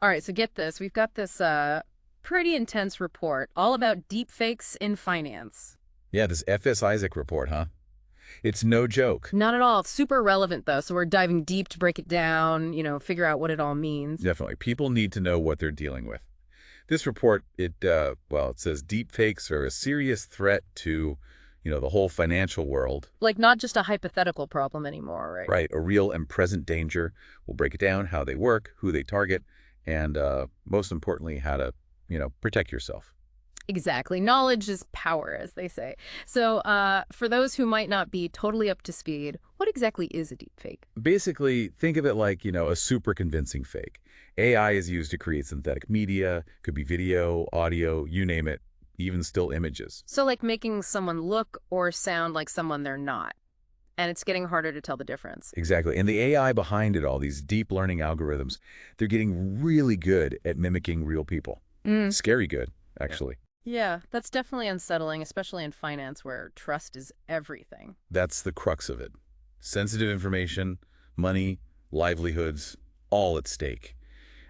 All right, so get this. We've got this pretty intense report all about deepfakes in finance. Yeah, this FS-ISAC report, huh? It's no joke. Not at all. Super relevant, though, so we're diving deep to break it down, figure out what it all means. Definitely. People need to know what they're dealing with. This report, it says deepfakes are a serious threat to, the whole financial world. Like, not just a hypothetical problem anymore, right? Right, a real and present danger. We'll break it down, how they work, who they target, and most importantly, how to, protect yourself. Exactly. Knowledge is power, as they say. So, for those who might not be totally up to speed, what exactly is a deepfake? Basically, think of it like, a super convincing fake. AI is used to create synthetic media, could be video, audio, you name it, even still images. So, like making someone look or sound like someone they're not. And it's getting harder to tell the difference. Exactly. And the AI behind it all, these deep learning algorithms, they're getting really good at mimicking real people. Mm. Scary good, actually. Yeah, that's definitely unsettling, especially in finance where trust is everything. That's the crux of it. Sensitive information, money, livelihoods, all at stake.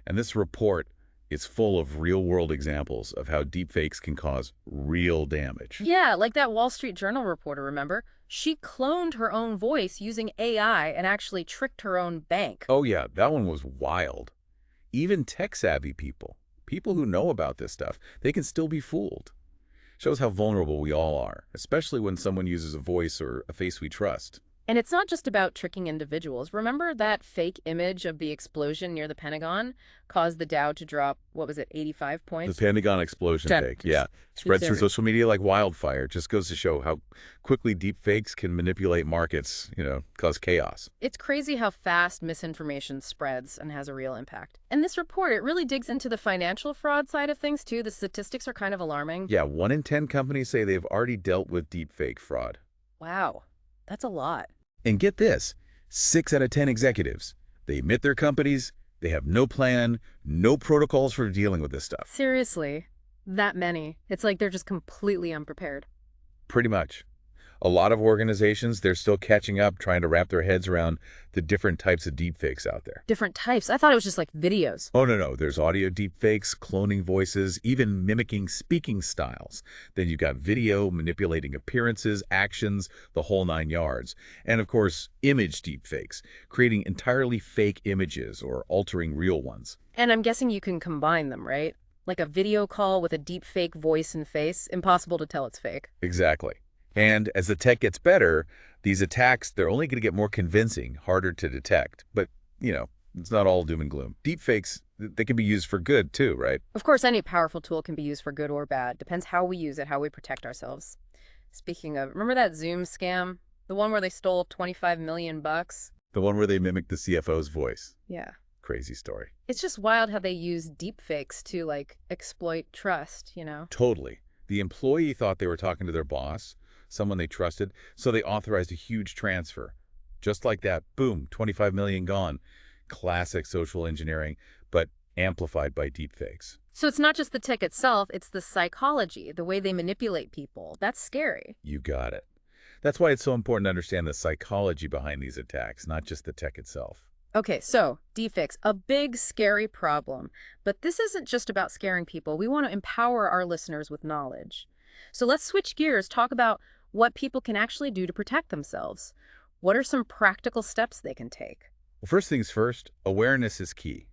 And this report is full of real-world examples of how deepfakes can cause real damage. Yeah, like that Wall Street Journal reporter, remember? She cloned her own voice using AI and actually tricked her own bank. Oh yeah, that one was wild. Even tech-savvy people who know about this stuff, they can still be fooled. Shows how vulnerable we all are, especially when someone uses a voice or a face we trust. And it's not just about tricking individuals. Remember that fake image of the explosion near the Pentagon caused the Dow to drop, what was it, 85 The points? Pentagon explosion Ten. fake, yeah. Too Spreads through serious. social media like wildfire. Just goes to show how quickly deepfakes can manipulate markets, cause chaos. It's crazy how fast misinformation spreads and has a real impact. And this report, it really digs into the financial fraud side of things, too. The statistics are kind of alarming. Yeah, 1 in 10 companies say they've already dealt with deepfake fraud. Wow, that's a lot. And get this, 6 out of 10 executives, they admit their companies, they have no plan, no protocols for dealing with this stuff. Seriously, that many. It's like they're just completely unprepared. Pretty much. A lot of organizations, they're still catching up, trying to wrap their heads around the different types of deepfakes out there. Different types. I thought it was just like videos. Oh, no. There's audio deepfakes, cloning voices, even mimicking speaking styles. Then you've got video, manipulating appearances, actions, the whole 9 yards. And of course, image deepfakes, creating entirely fake images or altering real ones. And I'm guessing you can combine them, right? Like a video call with a deep fake voice and face. Impossible to tell it's fake. Exactly. And as the tech gets better, these attacks, they're only going to get more convincing, harder to detect. But, it's not all doom and gloom. Deepfakes, they can be used for good too, right? Of course, any powerful tool can be used for good or bad. Depends how we use it, how we protect ourselves. Speaking of, remember that Zoom scam? The one where they stole 25 million bucks? The one where they mimic the CFO's voice. Yeah. Crazy story. It's just wild how they use deepfakes to, like, exploit trust. Totally. The employee thought they were talking to their boss, someone they trusted, so they authorized a huge transfer. Just like that, boom, 25 million gone. Classic social engineering, but amplified by deepfakes. So it's not just the tech itself, it's the psychology, the way they manipulate people. That's scary. You got it. That's why it's so important to understand the psychology behind these attacks, not just the tech itself. Okay, so deepfakes, a big, scary problem. But this isn't just about scaring people. We want to empower our listeners with knowledge. So let's switch gears, talk about what people can actually do to protect themselves. What are some practical steps they can take? Well, first things first, awareness is key.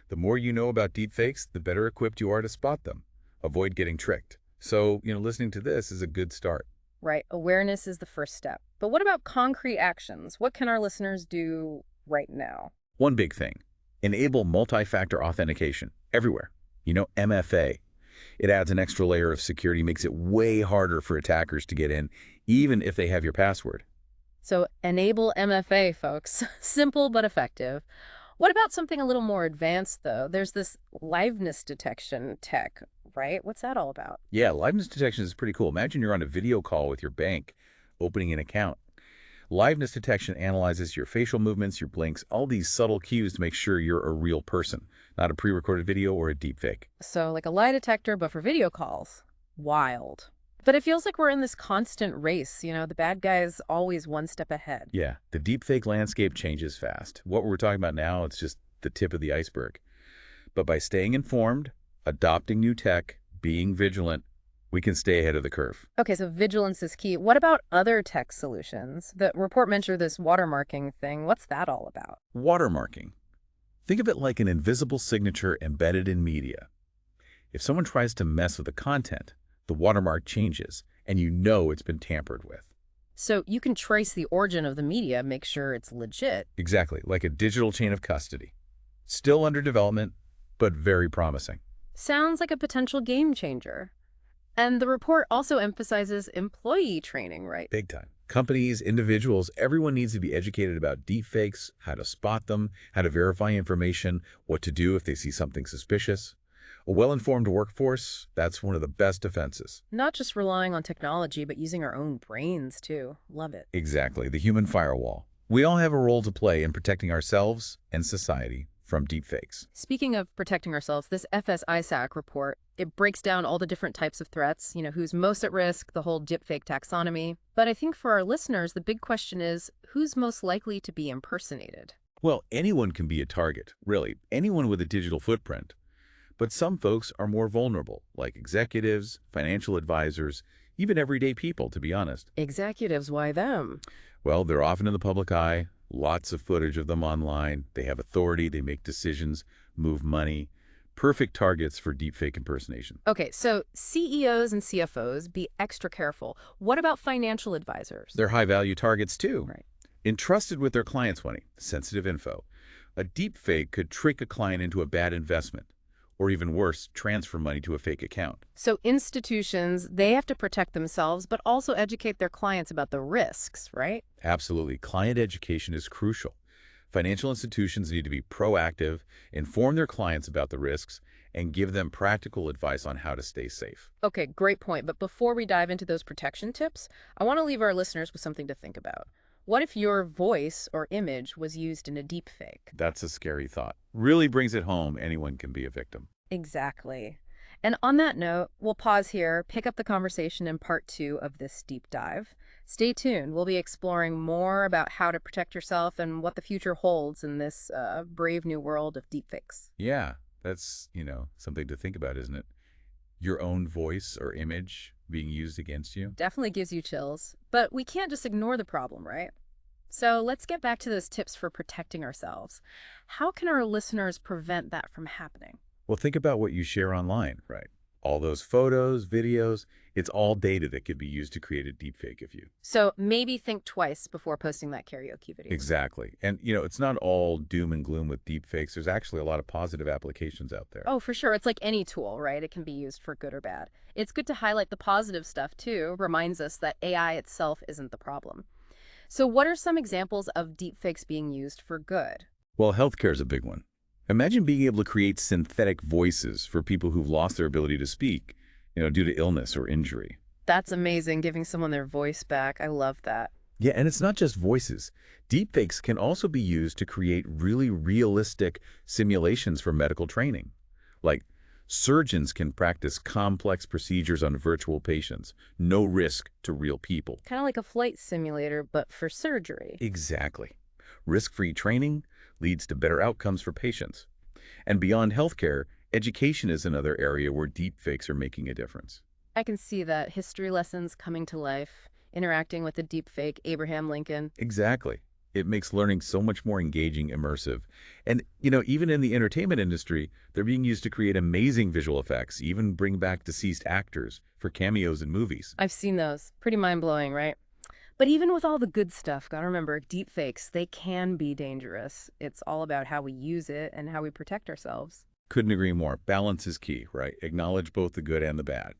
The more you know about deepfakes, the better equipped you are to spot them. Avoid getting tricked. So, listening to this is a good start. Right, awareness is the first step. But what about concrete actions? What can our listeners do right now? One big thing, enable multi-factor authentication everywhere. MFA. It adds an extra layer of security, makes it way harder for attackers to get in, even if they have your password. So enable MFA, folks. Simple but effective. What about something a little more advanced, though? There's this liveness detection tech, right? What's that all about? Yeah, liveness detection is pretty cool. Imagine you're on a video call with your bank, opening an account. Liveness detection analyzes your facial movements, your blinks, all these subtle cues to make sure you're a real person, not a pre-recorded video or a deepfake. So like a lie detector, but for video calls. Wild. But it feels like we're in this constant race. The bad guy's always one step ahead. Yeah, the deepfake landscape changes fast. What we're talking about now, it's just the tip of the iceberg. But by staying informed, adopting new tech, being vigilant, we can stay ahead of the curve. Okay, so vigilance is key. What about other tech solutions? The report mentioned this watermarking thing. What's that all about? Watermarking. Think of it like an invisible signature embedded in media. If someone tries to mess with the content, the watermark changes, and you know it's been tampered with. So you can trace the origin of the media, make sure it's legit. Exactly, like a digital chain of custody. Still under development, but very promising. Sounds like a potential game changer. And the report also emphasizes employee training, right? Big time. Companies, individuals, everyone needs to be educated about deepfakes, how to spot them, how to verify information, what to do if they see something suspicious. A well-informed workforce, that's one of the best defenses. Not just relying on technology, but using our own brains, too. Love it. Exactly, the human firewall. We all have a role to play in protecting ourselves and society from deepfakes. Speaking of protecting ourselves, this FS-ISAC report, it breaks down all the different types of threats, who's most at risk, the whole deepfake taxonomy. But I think for our listeners, the big question is, who's most likely to be impersonated? Well, anyone can be a target, really, anyone with a digital footprint. But some folks are more vulnerable, like executives, financial advisors, even everyday people, to be honest. Executives, why them? Well, they're often in the public eye, lots of footage of them online. They have authority, they make decisions, move money. Perfect targets for deepfake impersonation. Okay, so CEOs and CFOs, be extra careful. What about financial advisors? They're high-value targets, too. Right. Entrusted with their clients' money, sensitive info. A deepfake could trick a client into a bad investment, or even worse, transfer money to a fake account. So institutions, they have to protect themselves, but also educate their clients about the risks, right? Absolutely. Client education is crucial. Financial institutions need to be proactive, inform their clients about the risks, and give them practical advice on how to stay safe. Okay, great point. But before we dive into those protection tips, I want to leave our listeners with something to think about. What if your voice or image was used in a deepfake? That's a scary thought. Really brings it home anyone can be a victim. Exactly. And on that note, we'll pause here, pick up the conversation in part 2 of this deep dive. Stay tuned. We'll be exploring more about how to protect yourself and what the future holds in this brave new world of deepfakes. Yeah, that's, something to think about, isn't it? Your own voice or image being used against you. Definitely gives you chills. But we can't just ignore the problem, right? So let's get back to those tips for protecting ourselves. How can our listeners prevent that from happening? Well, think about what you share online, right? All those photos, videos, it's all data that could be used to create a deepfake of you. So maybe think twice before posting that karaoke video. Exactly. And, it's not all doom and gloom with deepfakes. There's actually a lot of positive applications out there. Oh, for sure. It's like any tool, right? It can be used for good or bad. It's good to highlight the positive stuff, too. Reminds us that AI itself isn't the problem. So what are some examples of deepfakes being used for good? Well, healthcare is a big one. Imagine being able to create synthetic voices for people who've lost their ability to speak, due to illness or injury. That's amazing, giving someone their voice back. I love that. Yeah, and it's not just voices. Deepfakes can also be used to create really realistic simulations for medical training. Like, surgeons can practice complex procedures on virtual patients, no risk to real people. Kind of like a flight simulator, but for surgery. Exactly. Risk-free training leads to better outcomes for patients. And beyond healthcare, education is another area where deepfakes are making a difference. I can see that. History lessons coming to life, interacting with a deepfake, Abraham Lincoln. Exactly. It makes learning so much more engaging, immersive. And, even in the entertainment industry, they're being used to create amazing visual effects, even bring back deceased actors for cameos in movies. I've seen those. Pretty mind-blowing, right? But even with all the good stuff, gotta remember, deepfakes, they can be dangerous. It's all about how we use it and how we protect ourselves. Couldn't agree more. Balance is key, right? Acknowledge both the good and the bad.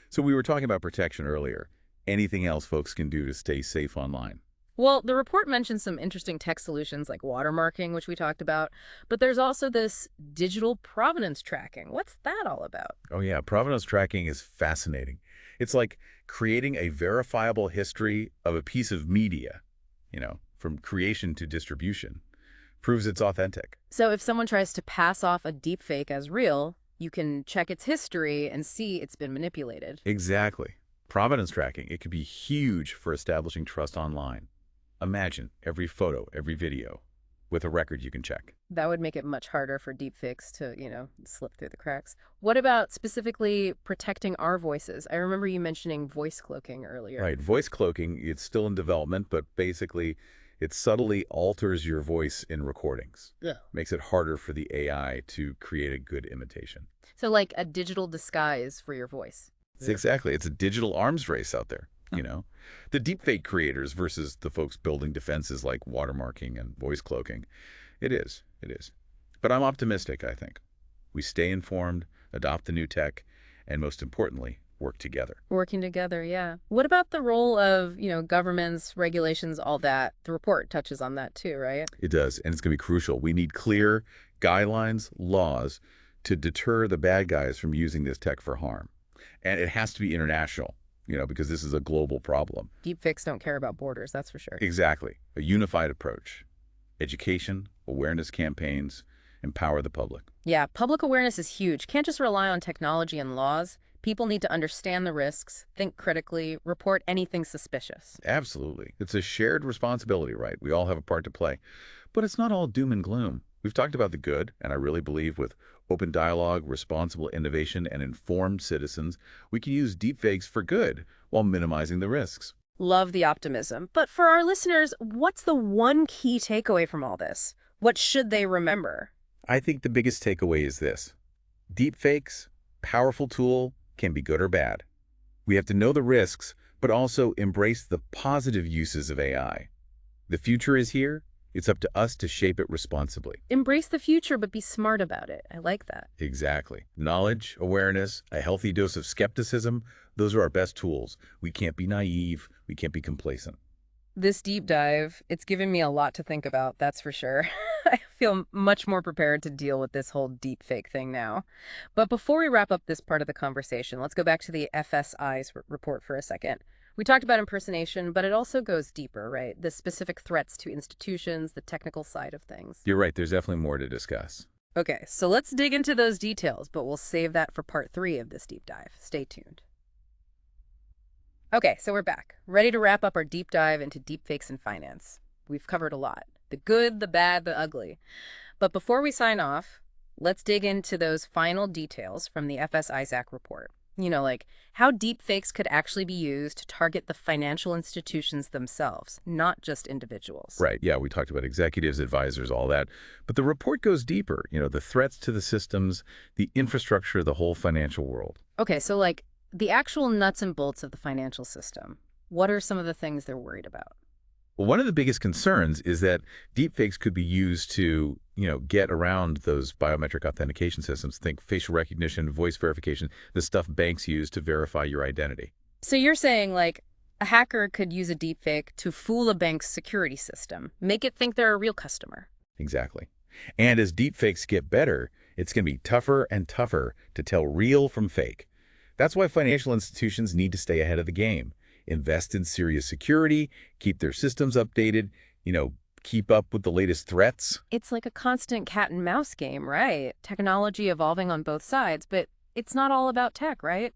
So we were talking about protection earlier. Anything else folks can do to stay safe online? Well, the report mentions some interesting tech solutions like watermarking, which we talked about, but there's also this digital provenance tracking. What's that all about? Oh yeah, provenance tracking is fascinating. It's like creating a verifiable history of a piece of media, from creation to distribution. Proves it's authentic. So if someone tries to pass off a deepfake as real, you can check its history and see it's been manipulated. Exactly. Provenance tracking, it could be huge for establishing trust online. Imagine every photo, every video, with a record you can check. That would make it much harder for deepfakes to, slip through the cracks. What about specifically protecting our voices? I remember you mentioning voice cloaking earlier. Right, voice cloaking, it's still in development, but basically it subtly alters your voice in recordings. Yeah. Makes it harder for the AI to create a good imitation. So like a digital disguise for your voice. Exactly. It's a digital arms race out there, Huh. you know? The deepfake creators versus the folks building defenses like watermarking and voice cloaking. It is. It is. But I'm optimistic, I think. We stay informed, adopt the new tech, and most importantly, work together. Working together, yeah. What about the role of, governments, regulations, all that? The report touches on that too, right? It does, and it's going to be crucial. We need clear guidelines, laws to deter the bad guys from using this tech for harm. And it has to be international, because this is a global problem. Deepfakes don't care about borders, that's for sure. Exactly. A unified approach. Education, awareness campaigns, empower the public. Yeah, public awareness is huge. Can't just rely on technology and laws. People need to understand the risks, think critically, report anything suspicious. Absolutely. It's a shared responsibility, right? We all have a part to play. But it's not all doom and gloom. We've talked about the good, and I really believe with open dialogue, responsible innovation, and informed citizens, we can use deepfakes for good while minimizing the risks. Love the optimism. But for our listeners, what's the one key takeaway from all this? What should they remember? I think the biggest takeaway is this. Deepfakes, powerful tool, can be good or bad. We have to know the risks, but also embrace the positive uses of AI. The future is here. It's up to us to shape it responsibly. Embrace the future, but be smart about it. I like that. Exactly. Knowledge, awareness, a healthy dose of skepticism, those are our best tools. We can't be naive. We can't be complacent. This deep dive, it's given me a lot to think about, that's for sure. I feel much more prepared to deal with this whole deepfake thing now. But before we wrap up this part of the conversation, let's go back to the FS-ISAC report for a second. We talked about impersonation, but it also goes deeper, right? The specific threats to institutions, the technical side of things. You're right. There's definitely more to discuss. Okay, so let's dig into those details, but we'll save that for part 3 of this deep dive. Stay tuned. Okay, so we're back, ready to wrap up our deep dive into deepfakes in finance. We've covered a lot. The good, the bad, the ugly. But before we sign off, let's dig into those final details from the FS-ISAC report. Like how deepfakes could actually be used to target the financial institutions themselves, not just individuals. Right. Yeah, we talked about executives, advisors, all that. But the report goes deeper, the threats to the systems, the infrastructure of the whole financial world. Okay, so like the actual nuts and bolts of the financial system. What are some of the things they're worried about? Well, one of the biggest concerns is that deepfakes could be used to, get around those biometric authentication systems. Think facial recognition, voice verification, the stuff banks use to verify your identity. So you're saying like a hacker could use a deepfake to fool a bank's security system, make it think they're a real customer. Exactly. And as deepfakes get better, it's going to be tougher and tougher to tell real from fake. That's why financial institutions need to stay ahead of the game. Invest in serious security, keep their systems updated, keep up with the latest threats. It's like a constant cat and mouse game, right? Technology evolving on both sides, but it's not all about tech, right?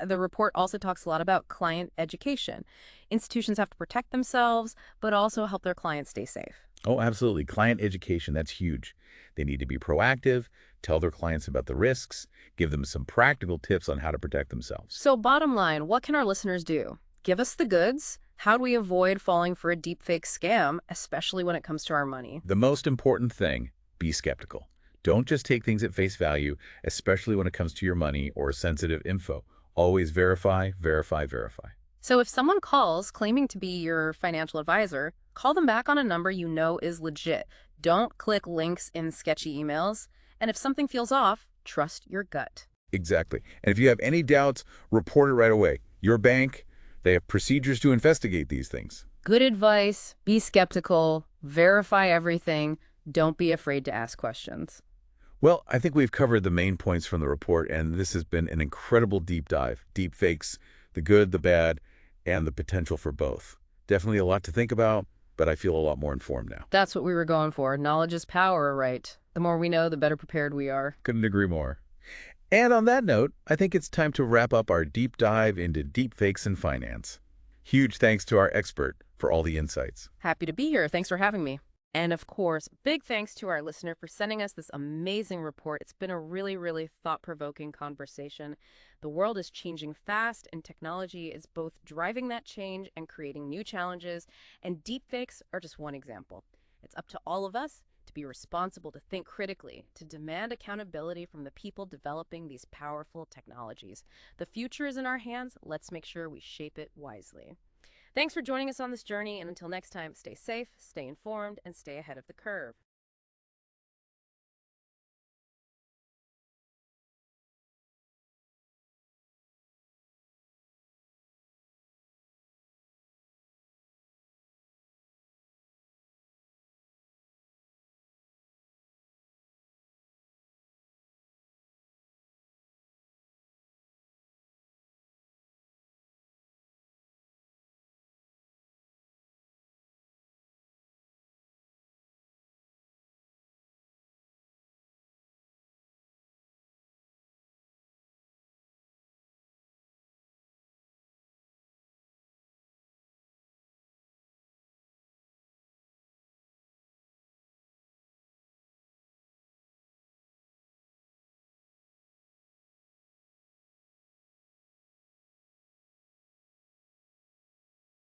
The report also talks a lot about client education. Institutions have to protect themselves, but also help their clients stay safe. Oh, absolutely. Client education, that's huge. They need to be proactive, tell their clients about the risks, give them some practical tips on how to protect themselves. So bottom line, what can our listeners do? Give us the goods. How do we avoid falling for a deepfake scam, especially when it comes to our money? The most important thing, be skeptical. Don't just take things at face value, especially when it comes to your money or sensitive info. Always verify, verify, verify. So if someone calls claiming to be your financial advisor, call them back on a number you know is legit. Don't click links in sketchy emails. And if something feels off, trust your gut. Exactly. And if you have any doubts, report it right away. Your bank, they have procedures to investigate these things. Good advice. Be skeptical. Verify everything. Don't be afraid to ask questions. Well, I think we've covered the main points from the report, and this has been an incredible deep dive. Deepfakes, the good, the bad, and the potential for both. Definitely a lot to think about, but I feel a lot more informed now. That's what we were going for. Knowledge is power, right? The more we know, the better prepared we are. Couldn't agree more. And on that note, I think it's time to wrap up our deep dive into deepfakes in finance. Huge thanks to our expert for all the insights. Happy to be here. Thanks for having me. And of course, big thanks to our listener for sending us this amazing report. It's been a really, really thought-provoking conversation. The world is changing fast, and technology is both driving that change and creating new challenges, and deepfakes are just one example. It's up to all of us to be responsible, to think critically, to demand accountability from the people developing these powerful technologies. The future is in our hands. Let's make sure we shape it wisely. Thanks for joining us on this journey, and until next time, stay safe, stay informed, and stay ahead of the curve.